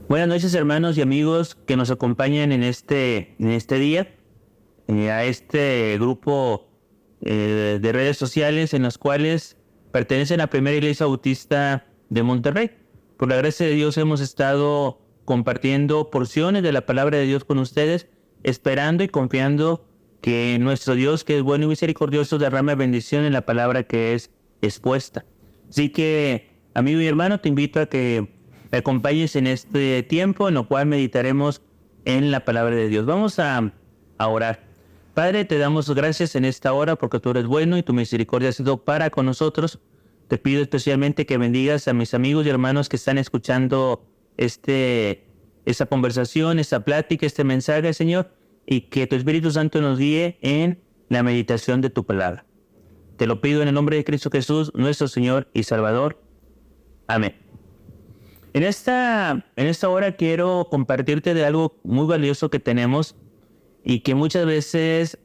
Buenas noches, hermanos y amigos que nos acompañan en este día, a este grupo de redes sociales en las cuales pertenecen a la Primera Iglesia Bautista de Monterrey. Por la gracia de Dios hemos estado compartiendo porciones de la palabra de Dios con ustedes, esperando y confiando que nuestro Dios, que es bueno y misericordioso, derrame bendición en la palabra que es expuesta. Así que, amigo y hermano, te invito a que me acompañes en este tiempo en lo cual meditaremos en la palabra de Dios. Vamos a orar. Padre, te damos gracias en esta hora porque tú eres bueno y tu misericordia ha sido para con nosotros. Te pido especialmente que bendigas a mis amigos y hermanos que están escuchando esta conversación, esta plática, este mensaje, Señor, y que tu Espíritu Santo nos guíe en la meditación de tu palabra. Te lo pido en el nombre de Cristo Jesús, nuestro Señor y Salvador. Amén. En esta hora quiero compartirte de algo muy valioso que tenemos y que muchas veces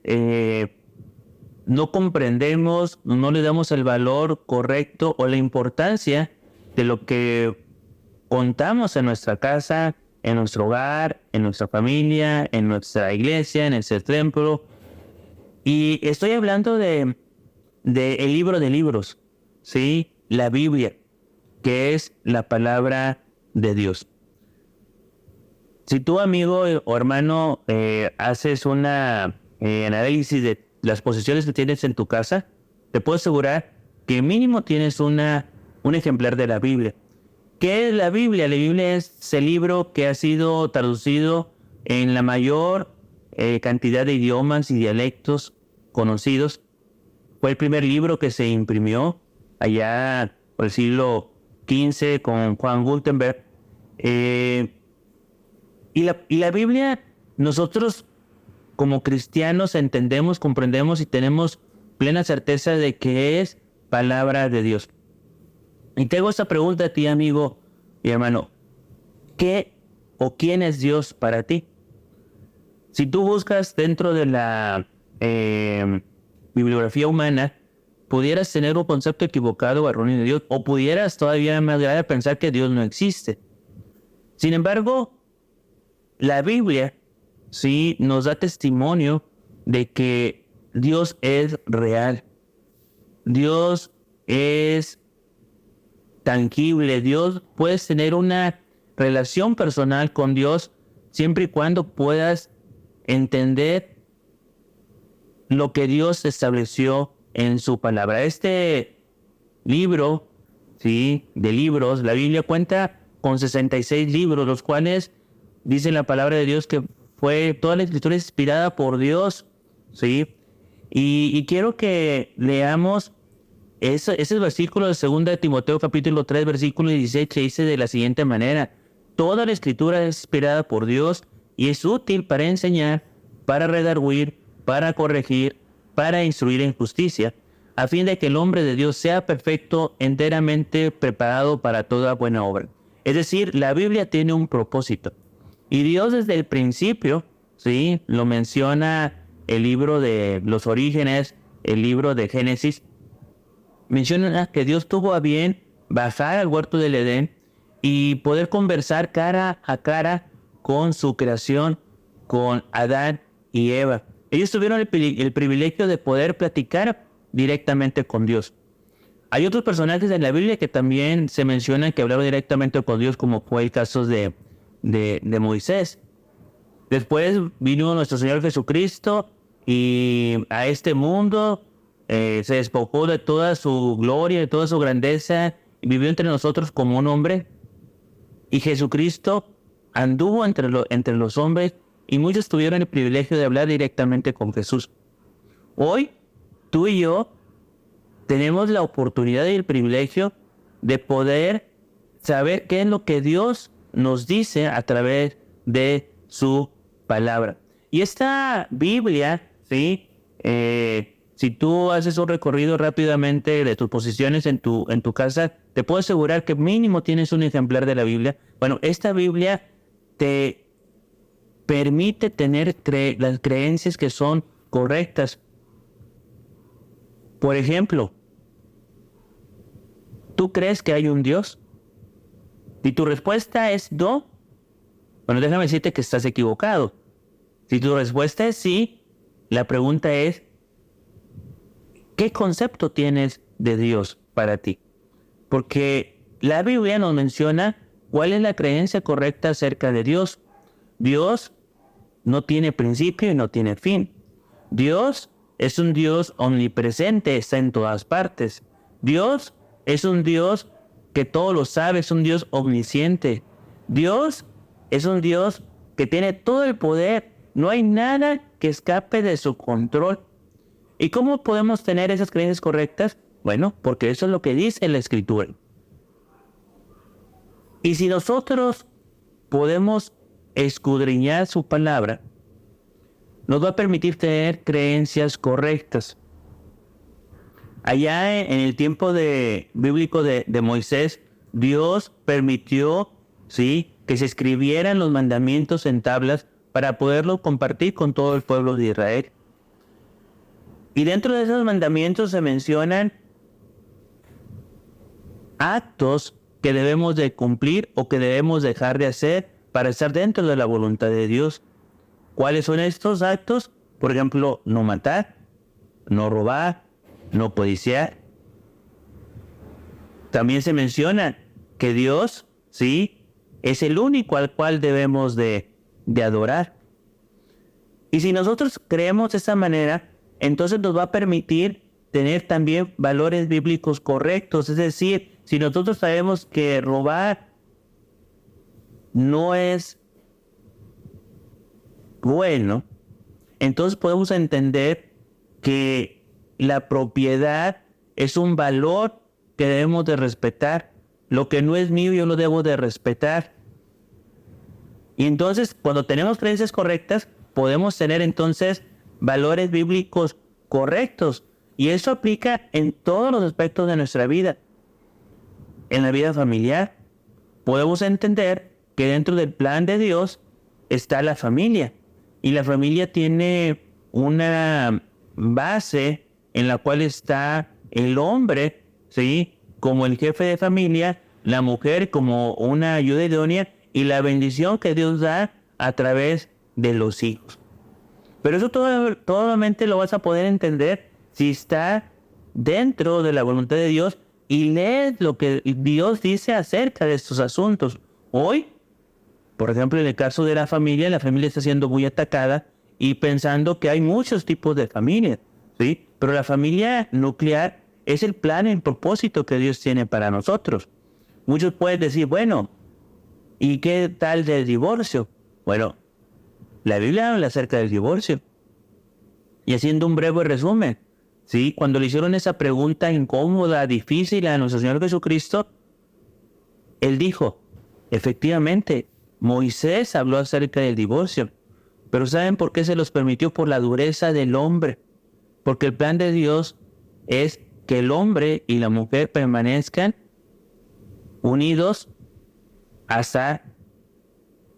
no comprendemos, no le damos el valor correcto o la importancia de lo que contamos en nuestra casa, en nuestro hogar, en nuestra familia, en nuestra iglesia, en nuestro templo. Y estoy hablando de el libro de libros, ¿sí? La Biblia, que es la palabra de Dios. Si tú, amigo o hermano, haces una análisis de las posesiones que tienes en tu casa, te puedo asegurar que mínimo tienes un ejemplar de la Biblia. ¿Qué es la Biblia? La Biblia es el libro que ha sido traducido en la mayor cantidad de idiomas y dialectos conocidos. Fue el primer libro que se imprimió allá por el siglo XV con Juan Gutenberg. Y la Biblia, nosotros como cristianos entendemos, comprendemos y tenemos plena certeza de que es palabra de Dios. Y te hago esta pregunta a ti, amigo y hermano. ¿Qué o quién es Dios para ti? Si tú buscas dentro de la bibliografía humana, pudieras tener un concepto equivocado o erróneo de Dios, o pudieras todavía más grave pensar que Dios no existe. Sin embargo, la Biblia sí nos da testimonio de que Dios es real. Dios es tangible. Dios, puedes tener una relación personal con Dios siempre y cuando puedas entender lo que Dios estableció en su palabra. Este libro, ¿sí?, de libros, la Biblia cuenta con 66 libros, los cuales dice la palabra de Dios que fue toda la escritura inspirada por Dios, ¿sí? Y quiero que leamos ese versículo de 2 de Timoteo capítulo 3, versículo 16, que dice de la siguiente manera: toda la escritura es inspirada por Dios y es útil para enseñar, para redarguir, para corregir, para instruir en justicia, a fin de que el hombre de Dios sea perfecto, enteramente preparado para toda buena obra. Es decir, la Biblia tiene un propósito. Y Dios desde el principio, ¿sí?, lo menciona el libro de los orígenes, el libro de Génesis, menciona que Dios tuvo a bien bajar al huerto del Edén y poder conversar cara a cara con su creación, con Adán y Eva. Ellos tuvieron el privilegio de poder platicar directamente con Dios. Hay otros personajes en la Biblia que también se mencionan que hablaron directamente con Dios, como fue el caso de Moisés. Después vino nuestro Señor Jesucristo y a este mundo se despojó de toda su gloria, de toda su grandeza, y vivió entre nosotros como un hombre. Y Jesucristo anduvo entre los hombres y muchos tuvieron el privilegio de hablar directamente con Jesús. Hoy, tú y yo tenemos la oportunidad y el privilegio de poder saber qué es lo que Dios nos dice a través de su palabra. Y esta Biblia, ¿sí?, si tú haces un recorrido rápidamente de tus posiciones en tu casa, te puedo asegurar que mínimo tienes un ejemplar de la Biblia. Bueno, esta Biblia te permite tener las creencias que son correctas. Por ejemplo, ¿tú crees que hay un Dios? Si tu respuesta es no, Bueno, déjame decirte que estás equivocado. Si tu respuesta es sí, la pregunta es, ¿qué concepto tienes de Dios para ti? Porque la Biblia nos menciona cuál es la creencia correcta acerca de Dios. Dios no tiene principio y no tiene fin. Dios es un Dios omnipresente, está en todas partes. Dios es un Dios que todo lo sabe, es un Dios omnisciente. Dios es un Dios que tiene todo el poder. No hay nada que escape de su control. ¿Y cómo podemos tener esas creencias correctas? Bueno, porque eso es lo que dice la Escritura. Y si nosotros podemos escudriñar su palabra, nos va a permitir tener creencias correctas. Allá en el tiempo bíblico de Moisés, Dios permitió, ¿sí?, que se escribieran los mandamientos en tablas para poderlos compartir con todo el pueblo de Israel. Y dentro de esos mandamientos se mencionan actos que debemos de cumplir o que debemos dejar de hacer para estar dentro de la voluntad de Dios. ¿Cuáles son estos actos? Por ejemplo, no matar, no robar, no codiciar. También se menciona que Dios, sí, es el único al cual debemos de adorar. Y si nosotros creemos de esa manera, entonces nos va a permitir tener también valores bíblicos correctos. Es decir, si nosotros sabemos que robar no es bueno, entonces podemos entender que la propiedad es un valor que debemos de respetar. Lo que no es mío yo lo debo de respetar. Y entonces cuando tenemos creencias correctas, podemos tener entonces valores bíblicos correctos. Y eso aplica en todos los aspectos de nuestra vida. En la vida familiar, podemos entender que dentro del plan de Dios está la familia. Y la familia tiene una base en la cual está el hombre, ¿sí?, como el jefe de familia, la mujer como una ayuda idónea y la bendición que Dios da a través de los hijos. Pero eso solamente lo vas a poder entender si está dentro de la voluntad de Dios y lees lo que Dios dice acerca de estos asuntos. Hoy, por ejemplo, en el caso de la familia está siendo muy atacada y pensando que hay muchos tipos de familia, ¿sí? Pero la familia nuclear es el plan, el propósito que Dios tiene para nosotros. Muchos pueden decir, bueno, ¿y qué tal del divorcio? Bueno, la Biblia habla acerca del divorcio. Y haciendo un breve resumen, ¿sí?, cuando le hicieron esa pregunta incómoda, difícil a nuestro Señor Jesucristo, Él dijo, efectivamente, Moisés habló acerca del divorcio. Pero ¿saben por qué se los permitió? Por la dureza del hombre. Porque el plan de Dios es que el hombre y la mujer permanezcan unidos hasta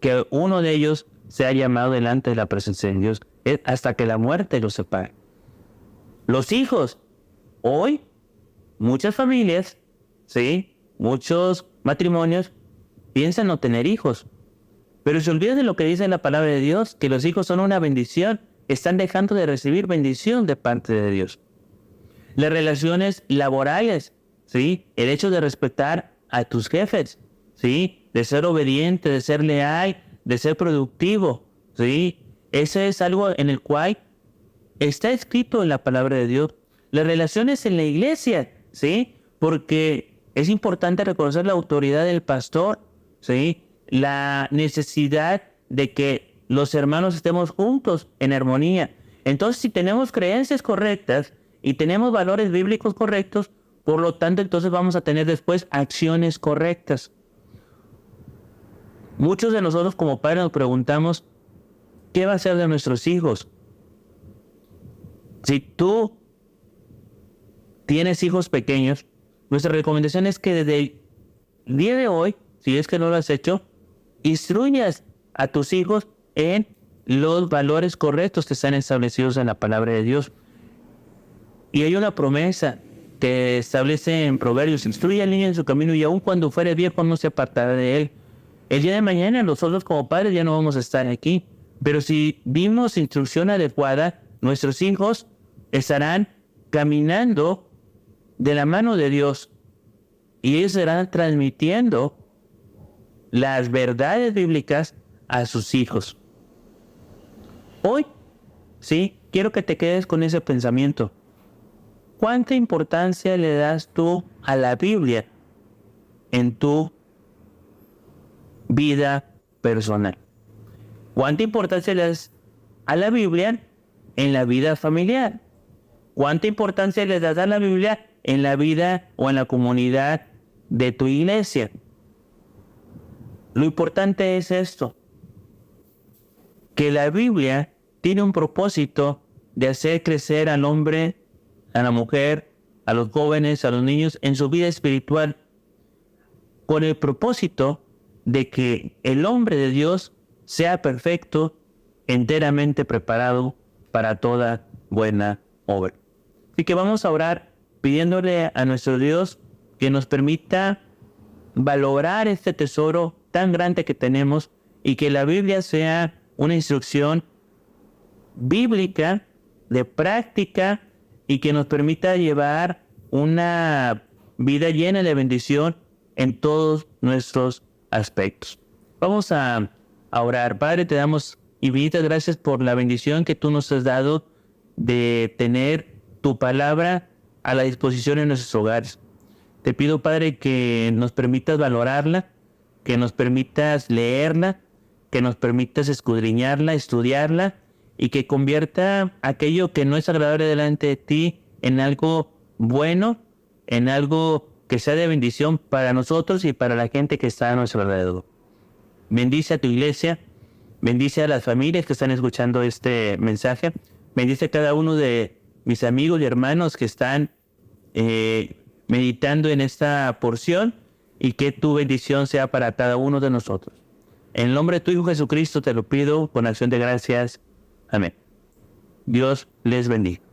que uno de ellos sea llamado delante de la presencia de Dios, hasta que la muerte los separe. Los hijos, hoy, muchas familias, ¿sí?, muchos matrimonios piensan no tener hijos, pero se olvidan de lo que dice la palabra de Dios, que los hijos son una bendición, están dejando de recibir bendición de parte de Dios. Las relaciones laborales, ¿sí?, el hecho de respetar a tus jefes, ¿sí?, de ser obediente, de ser leal, de ser productivo, ¿sí? Ese es algo en el cual está escrito en la palabra de Dios. Las relaciones en la iglesia, ¿sí?, porque es importante reconocer la autoridad del pastor, ¿sí?, la necesidad de que los hermanos estemos juntos en armonía. Entonces, si tenemos creencias correctas y tenemos valores bíblicos correctos, por lo tanto, entonces vamos a tener después acciones correctas. Muchos de nosotros como padres nos preguntamos, ¿qué va a ser de nuestros hijos? Si tú tienes hijos pequeños, nuestra recomendación es que desde el día de hoy, si es que no lo has hecho, instruyas a tus hijos en los valores correctos que están establecidos en la palabra de Dios. Y hay una promesa que establece en Proverbios, instruye al niño en su camino y aun cuando fuere viejo no se apartará de él. El día de mañana nosotros como padres ya no vamos a estar aquí. Pero si dimos instrucción adecuada, nuestros hijos estarán caminando de la mano de Dios y ellos estarán transmitiendo las verdades bíblicas a sus hijos. Hoy, sí, quiero que te quedes con ese pensamiento. ¿Cuánta importancia le das tú a la Biblia en tu vida personal? ¿Cuánta importancia le das a la Biblia en la vida familiar? ¿Cuánta importancia le das a la Biblia en la vida o en la comunidad de tu iglesia? Lo importante es esto, que la Biblia tiene un propósito de hacer crecer al hombre, a la mujer, a los jóvenes, a los niños en su vida espiritual, con el propósito de que el hombre de Dios sea perfecto, enteramente preparado para toda buena obra. Así que vamos a orar pidiéndole a nuestro Dios que nos permita valorar este tesoro tan grande que tenemos y que la Biblia sea una instrucción bíblica, de práctica, y que nos permita llevar una vida llena de bendición en todos nuestros aspectos. Vamos a orar. Padre, te damos infinitas gracias por la bendición que tú nos has dado de tener tu palabra a la disposición en nuestros hogares. Te pido, Padre, que nos permitas valorarla, que nos permitas leerla, que nos permitas escudriñarla, estudiarla, y que convierta aquello que no es agradable delante de ti en algo bueno, en algo que sea de bendición para nosotros y para la gente que está a nuestro alrededor. Bendice a tu iglesia, bendice a las familias que están escuchando este mensaje, bendice a cada uno de mis amigos y hermanos que están meditando en esta porción, y que tu bendición sea para cada uno de nosotros. En el nombre de tu Hijo Jesucristo te lo pido con acción de gracias. Amén. Dios les bendiga.